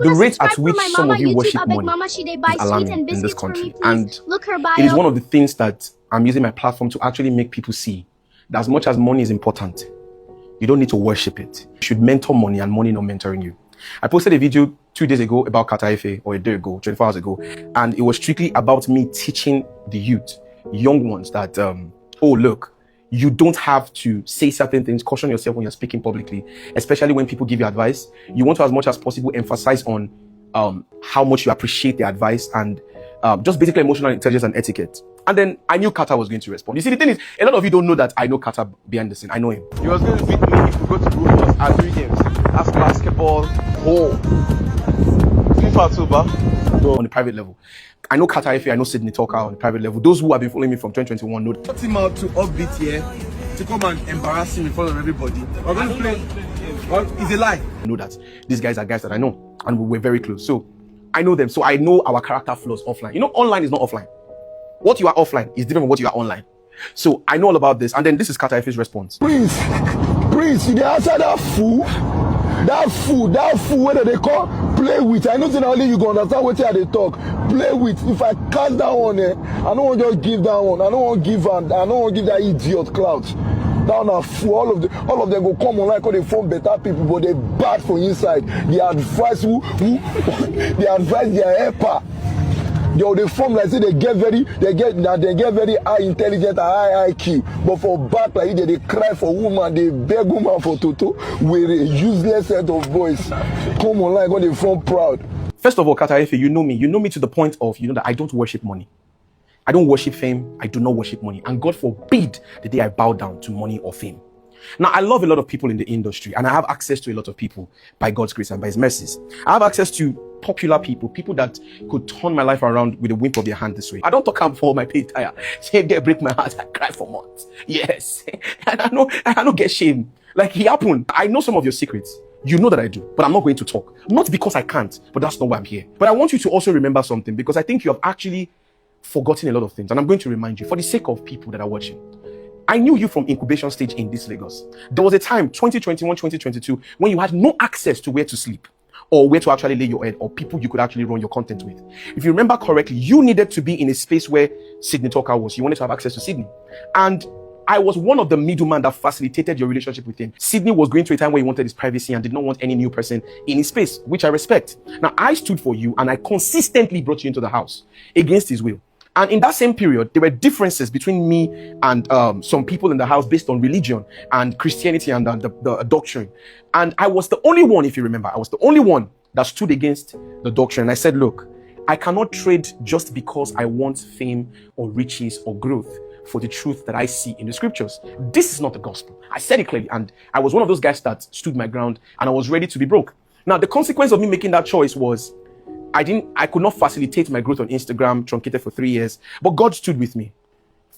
The rate at which some of you worship money is alarming in this country, and it is one of the things that I'm using my platform to actually make people see that as much as money is important, you don't need to worship it. You should mentor money and money not mentoring you. I posted a video 2 days ago about Kata Ife, or a day ago, 24 hours ago, and it was strictly about me teaching the youth, young ones, that, oh, look, you don't have to say certain things, caution yourself when you're speaking publicly, especially when people give you advice. You want to, as much as possible, emphasize on how much you appreciate the advice and just basically emotional intelligence and etiquette. And then I knew Kata was going to respond. You see, the thing is, a lot of you don't know that I know Kata behind the scene. I know him. He was going to beat me if we go to Rumors at 3 games. That's basketball. Oh. FIFA too, ba? On the private level. I know Kata Ife, I know Sydney Talker on the private level. Those who have been following me from 2021 know. Put him out to upbeat here to come and embarrass him in front of everybody. We're going to play. Well, it's a lie. I know that these guys are guys that I know, and we're very close. So I know them. So I know our character flaws offline. You know, online is not offline. What you are offline is different from what you are online. So I know all about this. And then this is Kata Ife's response. Prince, you answer that fool. That fool, whether they call play with. I know that only you go understand what they talk. Play with. If I cast that one, I don't want to just give that one. I don't want to give that idiot clout. That one a fool. All of them go come online because they form better people, but they bad for inside. They advise they advise their helper. They form like say they get very high intelligence and high IQ, but for back like they cry for woman, they beg woman for toto with a useless set of boys. Come online, go they form proud. First of all, Kata Ife, you know me to the point of, that I don't worship money. I don't worship fame. I do not worship money. And God forbid the day I bow down to money or fame. Now, I love a lot of people in the industry, and I have access to a lot of people by God's grace and by His mercies. I have access to popular people that could turn my life around with a wink of their hand this way. I don't talk about for my pay tire. Say they break my heart, I cry for months. Yes. And I don't get shame. Like it happened. I know some of your secrets. You know that I do, but I'm not going to talk. Not because I can't, but that's not why I'm here. But I want you to also remember something, because I think you have actually forgotten a lot of things. And I'm going to remind you, for the sake of people that are watching. I knew you from incubation stage in this Lagos. There was a time, 2021, 2022, when you had no access to where to sleep or where to actually lay your head or people you could actually run your content with. If you remember correctly, you needed to be in a space where Sydney Talker was. You wanted to have access to Sydney. And I was one of the middlemen that facilitated your relationship with him. Sydney was going through a time where he wanted his privacy and did not want any new person in his space, which I respect. Now, I stood for you and I consistently brought you into the house against his will. And in that same period, there were differences between me and some people in the house based on religion and Christianity and the doctrine. And I was the only one, if you remember, I was the only one that stood against the doctrine. And I said, look, I cannot trade just because I want fame or riches or growth for the truth that I see in the scriptures. This is not the gospel. I said it clearly. And I was one of those guys that stood my ground and I was ready to be broke. Now, the consequence of me making that choice was I could not facilitate my growth on Instagram, truncated for 3 years, but God stood with me.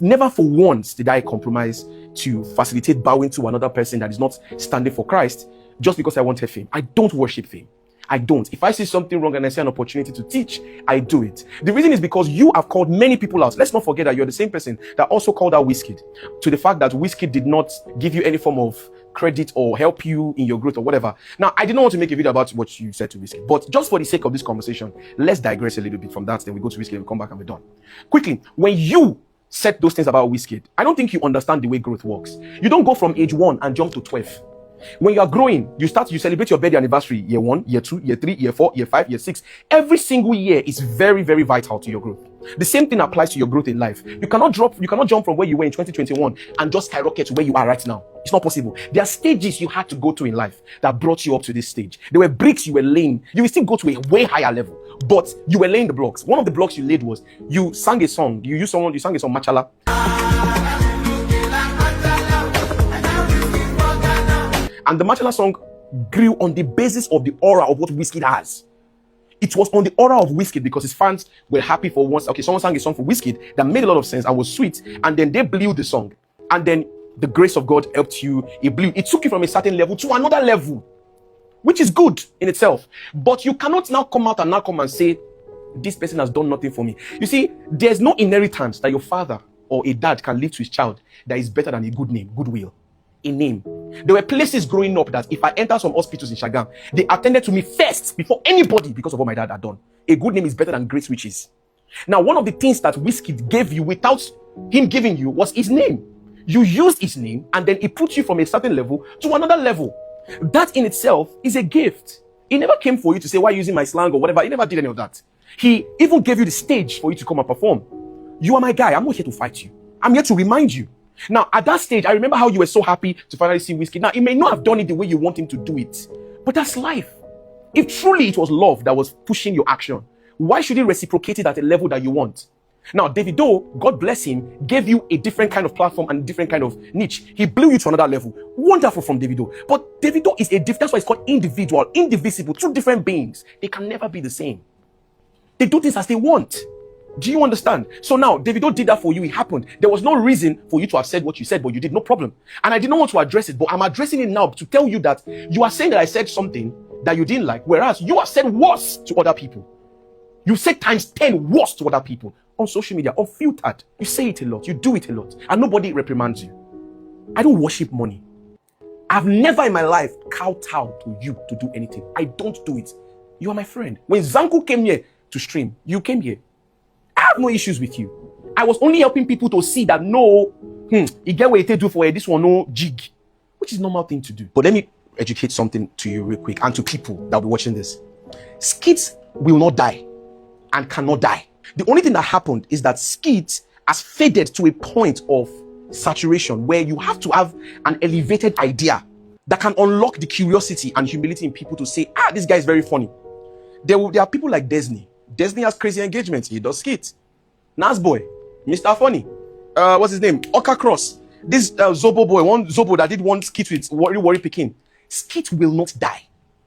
Never for once did I compromise to facilitate bowing to another person that is not standing for Christ just because I wanted fame. I don't worship fame. I don't. If I see something wrong and I see an opportunity to teach, I do it. The reason is because you have called many people out. Let's not forget that you're the same person that also called out Wizkid to the fact that Wizkid did not give you any form of credit or help you in your growth or whatever. Now, I did not want to make a video about what you said to Wizkid, but just for the sake of this conversation, let's digress a little bit from that. Then we go to Wizkid and we come back and we're done. Quickly, when you said those things about Wizkid, I don't think you understand the way growth works. You don't go from age 1 and jump to 12. When you are growing, you celebrate your birthday anniversary year 1, year 2, year 3, year 4, year 5, year 6. Every single year is very, very vital to your growth. The same thing applies to your growth in life. You cannot jump from where you were in 2021 and just skyrocket to where you are right now. It's not possible. There are stages you had to go to in life that brought you up to this stage. There were bricks you were laying. You will still go to a way higher level, but you were laying the blocks. One of the blocks you laid was you sang a song. You sang a song, Machala. And the Machala song grew on the basis of the aura of what Wizkid has. It was on the aura of Wizkid because his fans were happy for once. Okay, someone sang a song for Wizkid that made a lot of sense and was sweet. And then they blew the song. And then the grace of God helped you. It took you from a certain level to another level, which is good in itself. But you cannot now come and say, this person has done nothing for me. You see, there's no inheritance that your father or a dad can leave to his child that is better than a good name, goodwill. a name. There were places growing up that if I enter some hospitals in Shagam, they attended to me first before anybody because of what my dad had done. A good name is better than great riches. Now, one of the things that Wizkid gave you without him giving you was his name. You used his name and then he put you from a certain level to another level. That in itself is a gift. He never came for you to say, why are you using my slang or whatever. He never did any of that. He even gave you the stage for you to come and perform. You are my guy. I'm not here to fight you. I'm here to remind you. Now, at that stage, I remember how you were so happy to finally see Wizkid. Now, he may not have done it the way you want him to do it, but that's life. If truly it was love that was pushing your action, why should he reciprocate it at a level that you want? Now, Davido, God bless him, gave you a different kind of platform and a different kind of niche. He blew you to another level. Wonderful from Davido. But Davido is that's why it's called individual, indivisible, two different beings. They can never be the same. They do things as they want. Do you understand? So now, Davido did that for you. It happened. There was no reason for you to have said what you said, but you did. No problem. And I did not want to address it, but I'm addressing it now to tell you that you are saying that I said something that you didn't like, whereas you have said worse to other people. You said times 10 worse to other people on social media, unfiltered. You say it a lot. You do it a lot. And nobody reprimands you. I don't worship money. I've never in my life kowtowed to you to do anything. I don't do it. You are my friend. When Zanku came here to stream, you came here. I have no issues with you. I was only helping people to see that no, you get what you do for this one, no jig, which is a normal thing to do. But let me educate something to you real quick and to people that will be watching this. Skits will not die and cannot die. The only thing that happened is that Skits has faded to a point of saturation where you have to have an elevated idea that can unlock the curiosity and humility in people to say, this guy is very funny. There are people like Desni. Desni has crazy engagements. He does skits. Nasboy, Mr. Funny, what's his name? Oka Cross. This Zobo boy, one Zobo that did one skit with Worry Pekin. Skit will not die.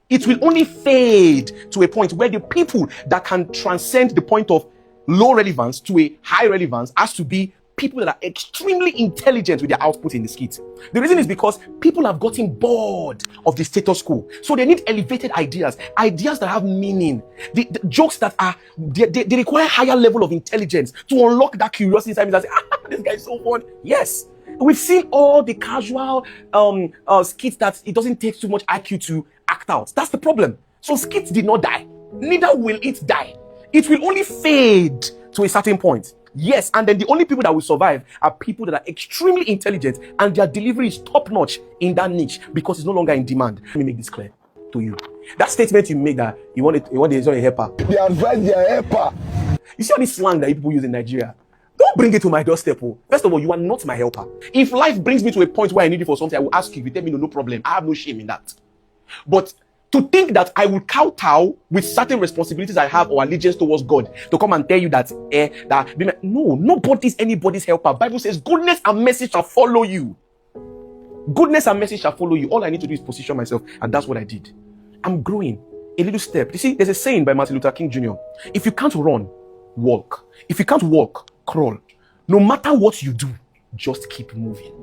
It will only fade to a point where the people that can transcend the point of low relevance to a high relevance has to be people that are extremely intelligent with their output in the skit. The reason is because people have gotten bored of the status quo. So they need elevated ideas that have meaning. The jokes that are, they require higher level of intelligence to unlock that curiosity inside me and say, this guy is so fun. Yes. We've seen all the casual skits that it doesn't take too much IQ to act out. That's the problem. So skits did not die. Neither will it die. It will only fade to a certain point. Yes, and then the only people that will survive are people that are extremely intelligent and their delivery is top-notch in that niche because it's no longer in demand. Let me make this clear to you. That statement you make that you want a helper. They advise their helper. You see all this slang that people use in Nigeria? Don't bring it to my doorstep. First of all, you are not my helper. If life brings me to a point where I need you for something, I will ask you. If you tell me no problem. I have no shame in that. But to think that I will kowtow with certain responsibilities I have or allegiance towards God to come and tell you that, no, nobody's anybody's helper. Bible says goodness and mercy shall follow you. Goodness and mercy shall follow you. All I need to do is position myself, and that's what I did. I'm growing a little step. You see, there's a saying by Martin Luther King Jr. If you can't run, walk. If you can't walk, crawl. No matter what you do, just keep moving.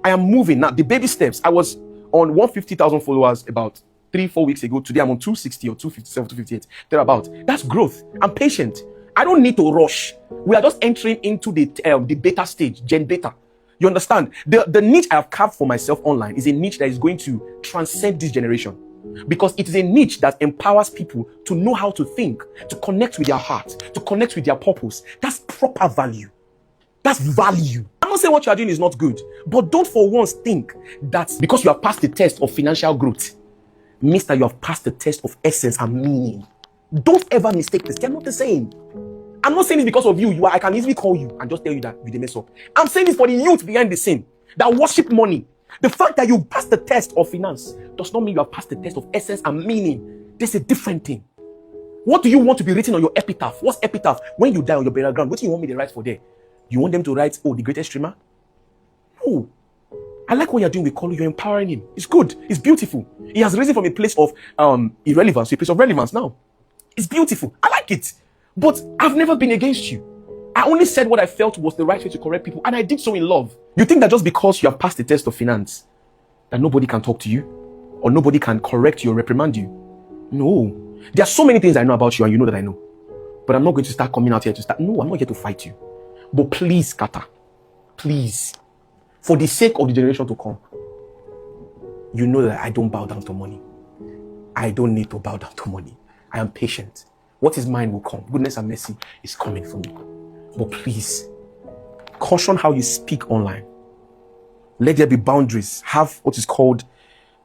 I am moving. Now, the baby steps. I was on 150,000 followers about 3-4 weeks ago. Today I'm on 260 or 257, 258. Thereabout. That's growth. I'm patient. I don't need to rush. We are just entering into the beta stage, gen beta. You understand? The niche I have carved for myself online is a niche that is going to transcend this generation. Because it is a niche that empowers people to know how to think, to connect with their heart, to connect with their purpose. That's proper value. That's value. I'm not saying what you are doing is not good, but don't for once think that because you have passed the test of financial growth, means that you have passed the test of essence and meaning. Don't ever mistake this. They're not the same. I'm not saying this because of you. I can easily call you and just tell you that you did mess up. I'm saying this for the youth behind the scene that worship money. The fact that you passed the test of finance does not mean you have passed the test of essence and meaning. There's a different thing. What do you want to be written on your epitaph? What's epitaph? When you die on your burial ground, what do you want me to write for there? You want them to write, the greatest streamer? No. I like what you're doing with Kolu. You're empowering him. It's good. It's beautiful. He has risen from a place of irrelevance to a place of relevance now. It's beautiful. I like it. But I've never been against you. I only said what I felt was the right way to correct people, and I did so in love. You think that just because you have passed the test of finance, that nobody can talk to you, or nobody can correct you or reprimand you? No. There are so many things I know about you, and you know that I know. But I'm not going to start coming out here to start. No, I'm not here to fight you. But please, Kata, please, for the sake of the generation to come, you know that I don't bow down to money. I don't need to bow down to money. I am patient. What is mine will come. Goodness and mercy is coming for me. But please, caution how you speak online. Let there be boundaries. Have what is called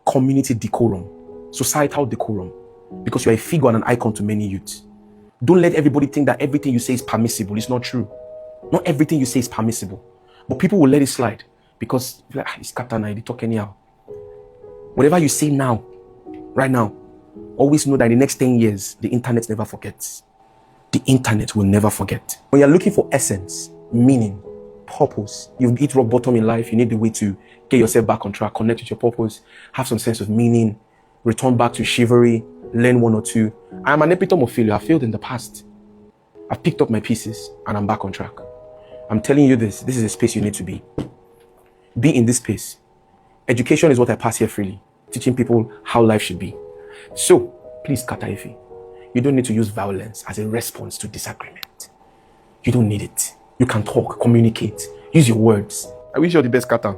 community decorum, societal decorum, because you are a figure and an icon to many youths. Don't let everybody think that everything you say is permissible. It's not true. Not everything you say is permissible. But people will let it slide because it's katana, they talk anyhow. Whatever you say now, right now, always know that in the next 10 years, the internet never forgets. The internet will never forget. When you're looking for essence, meaning, purpose, you've hit rock bottom in life, you need the way to get yourself back on track, connect with your purpose, have some sense of meaning, return back to chivalry, learn one or two. I am an epitome of failure. I failed in the past. I've picked up my pieces and I'm back on track. I'm telling you this is a space you need to be. Be in this space. Education is what I pass here freely, teaching people how life should be. So, please, Kata Efe, you don't need to use violence as a response to disagreement. You don't need it. You can talk, communicate, use your words. I wish you all the best, Kata.